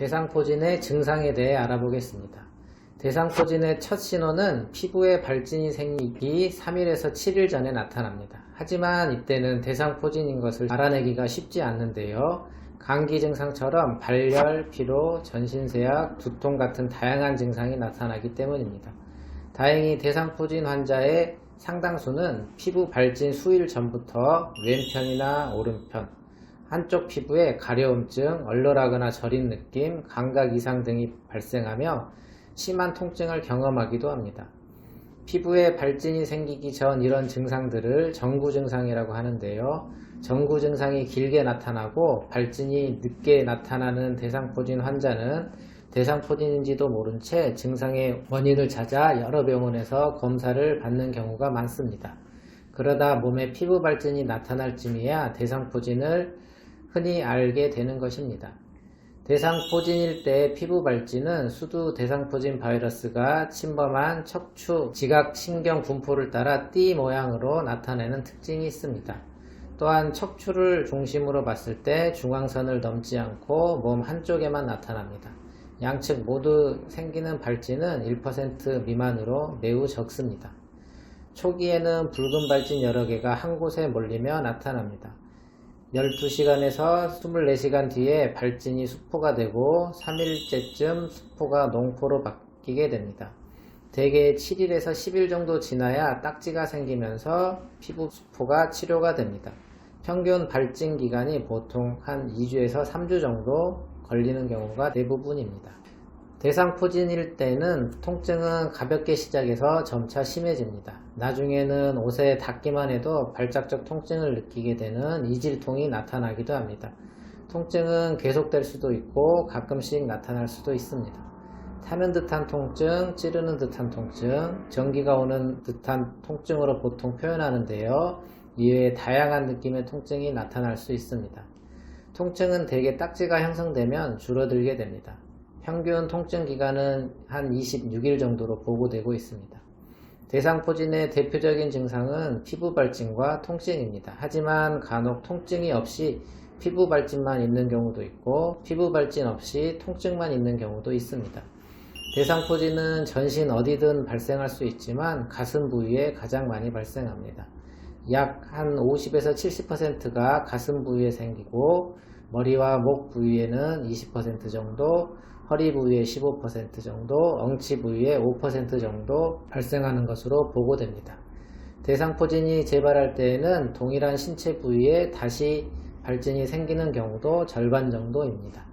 대상포진의 증상에 대해 알아보겠습니다. 대상포진의 첫 신호는 피부에 발진이 생기기 3일에서 7일 전에 나타납니다. 하지만 이때는 대상포진인 것을 알아내기가 쉽지 않는데요. 감기 증상처럼 발열, 피로, 전신세약, 두통 같은 다양한 증상이 나타나기 때문입니다. 다행히 대상포진 환자의 상당수는 피부 발진 수일 전부터 왼편이나 오른편, 한쪽 피부에 가려움증, 얼얼하거나 저린 느낌, 감각 이상 등이 발생하며 심한 통증을 경험하기도 합니다. 피부에 발진이 생기기 전 이런 증상들을 정구 증상이라고 하는데요. 정구 증상이 길게 나타나고 발진이 늦게 나타나는 대상포진 환자는 대상포진인지도 모른 채 증상의 원인을 찾아 여러 병원에서 검사를 받는 경우가 많습니다. 그러다 몸에 피부 발진이 나타날 즈음이야 대상포진을 흔히 알게 되는 것입니다. 대상포진일 때의 피부 발진은 수두 대상포진 바이러스가 침범한 척추 지각신경 분포를 따라 띠 모양으로 나타내는 특징이 있습니다. 또한 척추를 중심으로 봤을 때 중앙선을 넘지 않고 몸 한쪽에만 나타납니다. 양측 모두 생기는 발진은 1% 미만으로 매우 적습니다. 초기에는 붉은 발진 여러 개가 한 곳에 몰리며 나타납니다. 12시간에서 24시간 뒤에 발진이 수포가 되고 3일째쯤 수포가 농포로 바뀌게 됩니다. 대개 7일에서 10일 정도 지나야 딱지가 생기면서 피부 수포가 치료가 됩니다. 평균 발진 기간이 보통 한 2주에서 3주 정도 걸리는 경우가 대부분입니다. 대상포진일 때는 통증은 가볍게 시작해서 점차 심해집니다. 나중에는 옷에 닿기만 해도 발작적 통증을 느끼게 되는 이질통이 나타나기도 합니다. 통증은 계속될 수도 있고 가끔씩 나타날 수도 있습니다. 타는 듯한 통증, 찌르는 듯한 통증, 전기가 오는 듯한 통증으로 보통 표현하는데요. 이외에 다양한 느낌의 통증이 나타날 수 있습니다. 통증은 대개 딱지가 형성되면 줄어들게 됩니다. 평균 통증 기간은 한 26일 정도로 보고되고 있습니다. 대상포진의 대표적인 증상은 피부 발진과 통증입니다. 하지만 간혹 통증이 없이 피부 발진만 있는 경우도 있고 피부 발진 없이 통증만 있는 경우도 있습니다. 대상포진은 전신 어디든 발생할 수 있지만 가슴 부위에 가장 많이 발생합니다. 약 한 50에서 70%가 가슴 부위에 생기고 머리와 목 부위에는 20% 정도, 허리 부위에 15% 정도, 엉치 부위에 5% 정도 발생하는 것으로 보고됩니다. 대상포진이 재발할 때에는 동일한 신체 부위에 다시 발진이 생기는 경우도 절반 정도입니다.